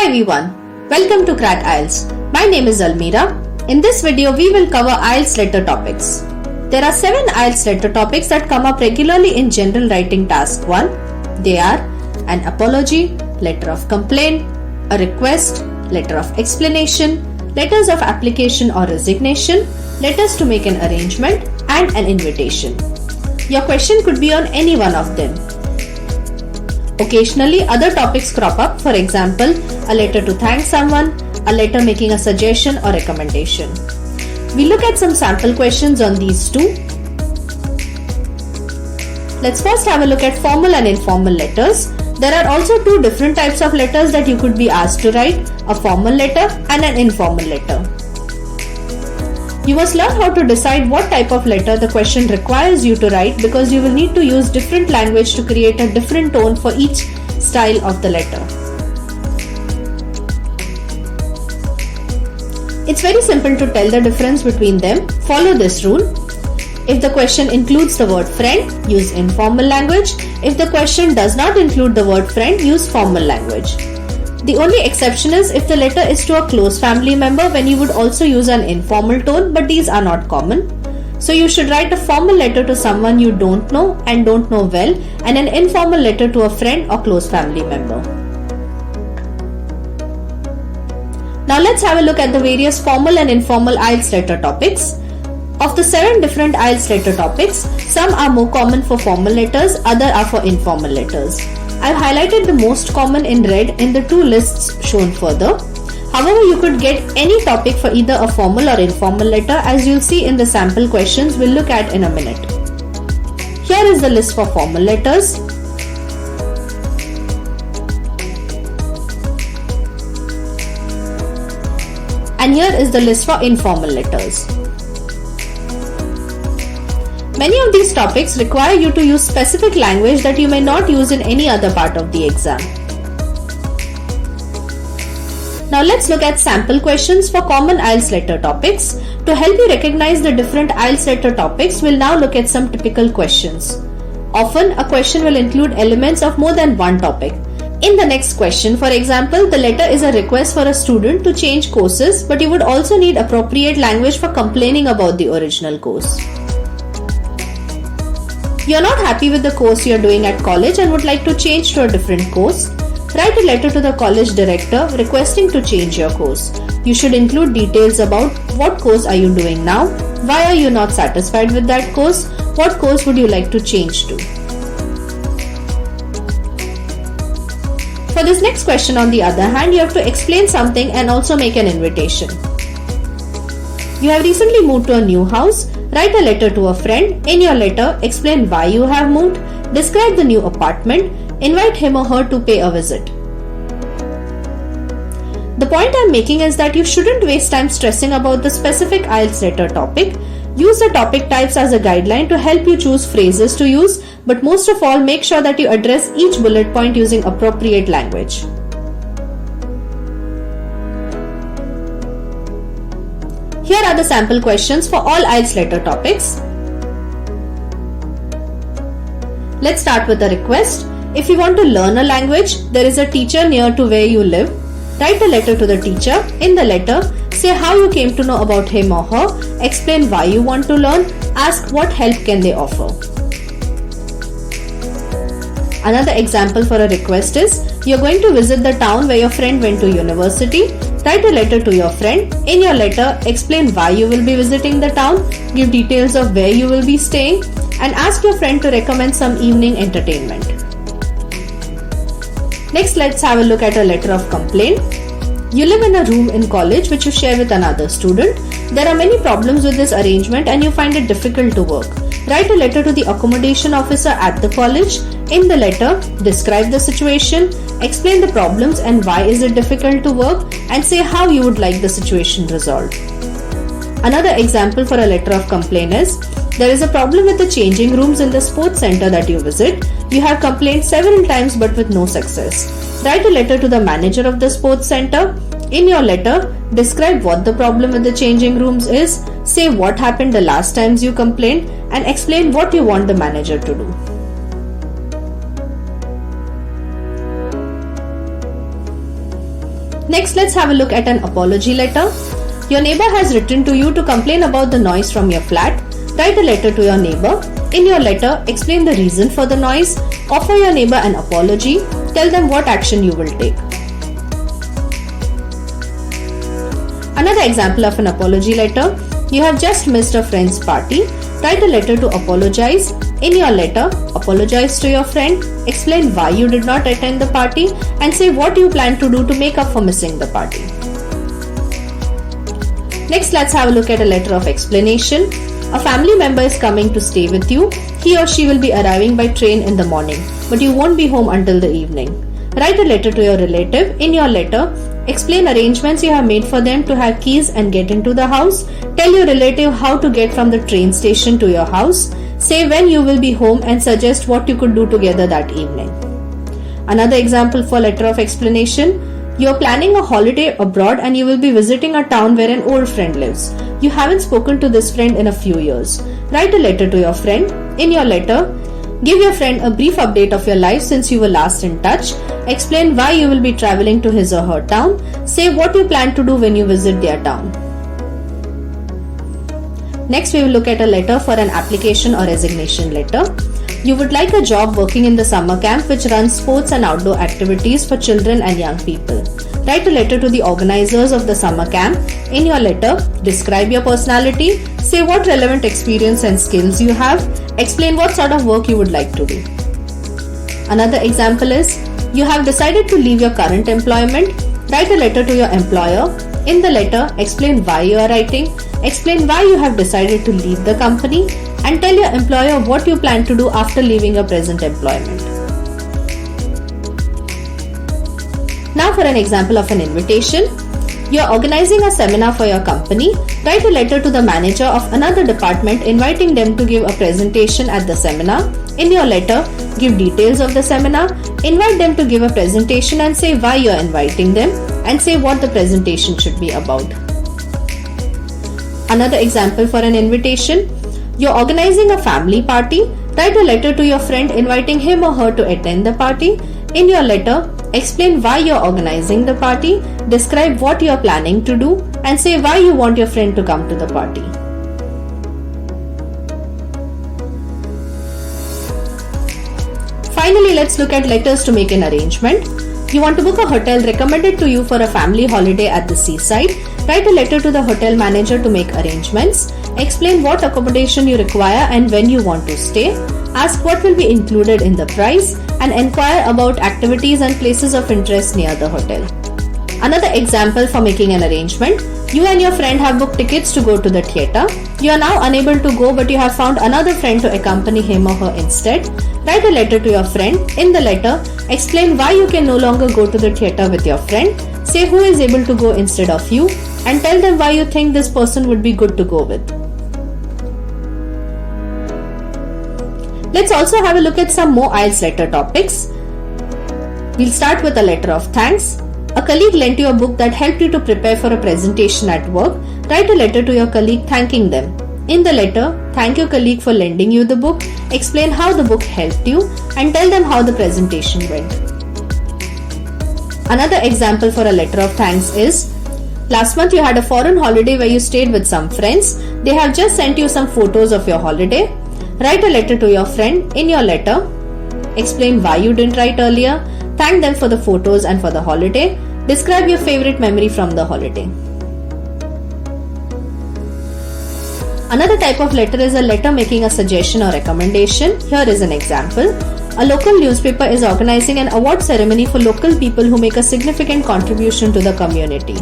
Hi everyone, welcome to Crack IELTS. My name is Almira. In this video, we will cover IELTS letter topics. There are 7 IELTS letter topics that come up regularly in General Writing Task 1. They are an apology, letter of complaint, a request, letter of explanation, letters of application or resignation, letters to make an arrangement, and an invitation. Your question could be on any one of them. Occasionally, other topics crop up, for example, a letter to thank someone, a letter making a suggestion or recommendation. We look at some sample questions on these too. Let's first have a look at formal and informal letters. There are also 2 different types of letters that you could be asked to write, a formal letter and an informal letter. You must learn how to decide what type of letter the question requires you to write because you will need to use different language to create a different tone for each style of the letter. It's very simple to tell the difference between them. Follow this rule. If the question includes the word friend, use informal language. If the question does not include the word friend, use formal language. The only exception is if the letter is to a close family member, when you would also use an informal tone, but these are not common. So you should write a formal letter to someone you don't know and don't know well, and an informal letter to a friend or close family member. Now let's have a look at the various formal and informal IELTS letter topics. Of the 7 different IELTS letter topics, some are more common for formal letters, others are for informal letters. I've highlighted the most common in red in the 2 lists shown further. However, you could get any topic for either a formal or informal letter, as you'll see in the sample questions we'll look at in a minute. Here is the list for formal letters. And here is the list for informal letters. Many of these topics require you to use specific language that you may not use in any other part of the exam. Now let's look at sample questions for common IELTS letter topics. To help you recognize the different IELTS letter topics, we'll now look at some typical questions. Often, a question will include elements of more than one topic. In the next question, for example, the letter is a request for a student to change courses, but you would also need appropriate language for complaining about the original course. You're not happy with the course you're doing at college and would like to change to a different course. Write a letter to the college director requesting to change your course. You should include details about what course are you doing now, why are you not satisfied with that course, what course would you like to change to. For this next question, on the other hand, you have to explain something and also make an invitation. You have recently moved to a new house. Write a letter to a friend. In your letter, explain why you have moved, describe the new apartment, invite him or her to pay a visit. The point I'm making is that you shouldn't waste time stressing about the specific IELTS letter topic. Use the topic types as a guideline to help you choose phrases to use, but most of all, make sure that you address each bullet point using appropriate language. Here are the sample questions for all IELTS letter topics. Let's start with a request. If you want to learn a language, there is a teacher near to where you live. Write a letter to the teacher. In the letter, say how you came to know about him or her, explain why you want to learn, ask what help can they offer. Another example for a request is, you're going to visit the town where your friend went to university. Write a letter to your friend. In your letter, explain why you will be visiting the town, give details of where you will be staying, and ask your friend to recommend some evening entertainment. Next, let's have a look at a letter of complaint. You live in a room in college which you share with another student. There are many problems with this arrangement and you find it difficult to work. Write a letter to the accommodation officer at the college. In the letter, describe the situation, explain the problems and why is it difficult to work, and say how you would like the situation resolved. Another example for a letter of complaint is, there is a problem with the changing rooms in the sports center that you visit. You have complained several times but with no success. Write a letter to the manager of the sports center. In your letter, describe what the problem with the changing rooms is, say what happened the last times you complained, and explain what you want the manager to do. Next, let's have a look at an apology letter. Your neighbor has written to you to complain about the noise from your flat. Write a letter to your neighbor. In your letter, explain the reason for the noise, offer your neighbor an apology, tell them what action you will take. Another example of an apology letter. You have just missed a friend's party. Write a letter to apologize. In your letter, apologize to your friend, explain why you did not attend the party, and say what you plan to do to make up for missing the party. Next, let's have a look at a letter of explanation. A family member is coming to stay with you. He or she will be arriving by train in the morning, but you won't be home until the evening. Write a letter to your relative. In your letter, explain arrangements you have made for them to have keys and get into the house. Tell your relative how to get from the train station to your house. Say when you will be home and suggest what you could do together that evening. Another example for letter of explanation. You are planning a holiday abroad and you will be visiting a town where an old friend lives. You haven't spoken to this friend in a few years. Write a letter to your friend. In your letter, give your friend a brief update of your life since you were last in touch. Explain why you will be traveling to his or her town. Say what you plan to do when you visit their town. Next, we will look at a letter for an application or resignation letter. You would like a job working in the summer camp which runs sports and outdoor activities for children and young people. Write a letter to the organizers of the summer camp. In your letter, describe your personality, say what relevant experience and skills you have, explain what sort of work you would like to do. Another example is, you have decided to leave your current employment. Write a letter to your employer. In the letter, explain why you are writing, explain why you have decided to leave the company, and tell your employer what you plan to do after leaving your present employment. Now for an example of an invitation. You are organizing a seminar for your company. Write a letter to the manager of another department inviting them to give a presentation at the seminar. In your letter, give details of the seminar, invite them to give a presentation and say why you are inviting them, and say what the presentation should be about. Another example for an invitation. You are organizing a family party. Write a letter to your friend inviting him or her to attend the party. In your letter, explain why you are organizing the party, describe what you are planning to do, and say why you want your friend to come to the party. Finally, let's look at letters to make an arrangement. You want to book a hotel recommended to you for a family holiday at the seaside. Write a letter to the hotel manager to make arrangements. Explain what accommodation you require and when you want to stay. Ask what will be included in the price and inquire about activities and places of interest near the hotel. Another example for making an arrangement. You and your friend have booked tickets to go to the theatre. You are now unable to go but you have found another friend to accompany him or her instead. Write a letter to your friend. In the letter, explain why you can no longer go to the theatre with your friend. Say who is able to go instead of you and tell them why you think this person would be good to go with. Let's also have a look at some more IELTS letter topics. We'll start with a letter of thanks. A colleague lent you a book that helped you to prepare for a presentation at work. Write a letter to your colleague thanking them. In the letter, thank your colleague for lending you the book, explain how the book helped you, and tell them how the presentation went. Another example for a letter of thanks is, last month you had a foreign holiday where you stayed with some friends. They have just sent you some photos of your holiday. Write a letter to your friend. In your letter, explain why you didn't write earlier, thank them for the photos and for the holiday, describe your favorite memory from the holiday. Another type of letter is a letter making a suggestion or recommendation. Here is an example. A local newspaper is organizing an award ceremony for local people who make a significant contribution to the community.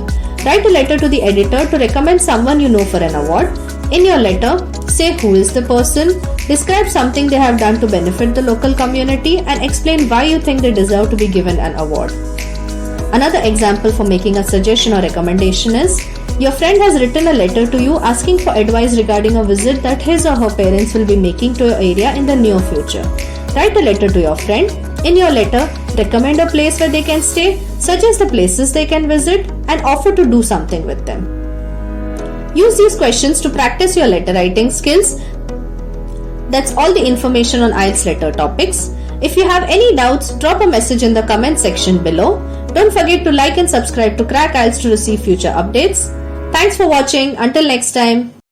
Write a letter to the editor to recommend someone you know for an award. In your letter, say who is the person, describe something they have done to benefit the local community, and explain why you think they deserve to be given an award. Another example for making a suggestion or recommendation is, your friend has written a letter to you asking for advice regarding a visit that his or her parents will be making to your area in the near future. Write a letter to your friend. In your letter, recommend a place where they can stay, suggest the places they can visit, and offer to do something with them. Use these questions to practice your letter writing skills. That's all the information on IELTS letter topics. If you have any doubts, drop a message in the comment section below. Don't forget to like and subscribe to Crack IELTS to receive future updates. Thanks for watching. Until next time.